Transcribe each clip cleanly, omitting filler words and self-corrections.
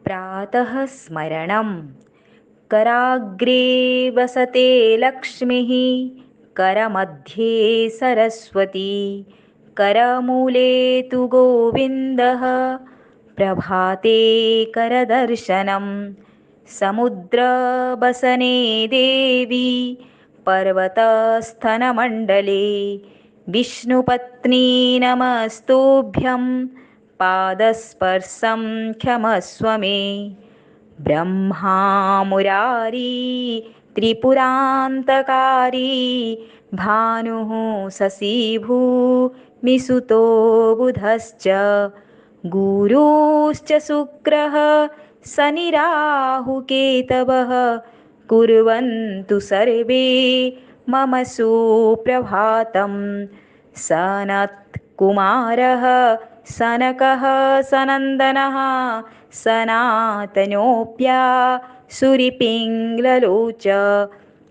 प्रातः स्मरणं। कराग्रे वसते लक्ष्मीः, करमध्ये सरस्वती, करमूले तु गोविन्दः, प्रभाते करदर्शनं। समुद्रवसने देवी, पर्वतस्थनमण्डले, विष्णुपत्नी नमस्तुभ्यं, पादस्पर्शं क्षमस्व मे। ब्रह्मा मुरारी त्रिपुरान्तकारी, भानुः शशिभूमिसुतो बुधश्च, गुरुश्च शुक्रः शनिराहुकेतवः, कुर्वन्तु सर्वे मम सुप्रभातं। सनत्कुमारः सनकः सनन्दनः, सनातनोऽप्यासुरिपिङ्गलौ च,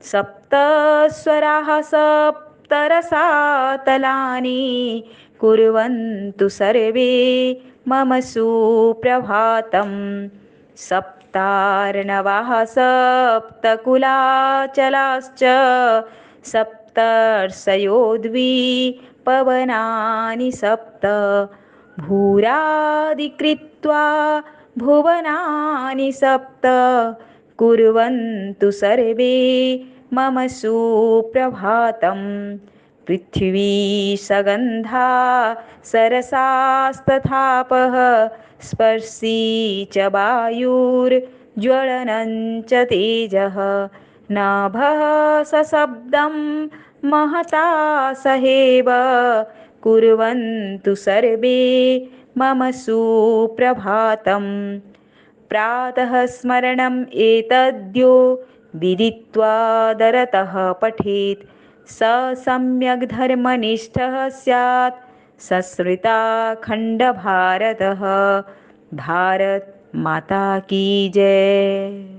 सप्तस्वराः सप्तरसातलानि, कुर्वन्तु सर्वे मम सुप्रभातं। सप्तार्णवाः सप्तकुलाचलाश्च, सप्तर्षयो द्विपवनानि सप्त, भूरादिकृत्वा भुवनानि सप्त, कुर्वन्तु सर्वे मम सुप्रभातं। पृथिवी सगन्धा सरसास्तथापः, स्पर्शी च वायुर्ज्वलनं च तेजः, नाभः सशब्दं महता सहेव, कुर्वन्तु सर्वे मम सुप्रभातं। प्रातः स्मरणम् एतद्यो विदित्वा दरतः पठेत्, स सम्यग् धर्मनिष्ठः स्यात्, सश्रुताखण्डभारतः। भारत माता की जय।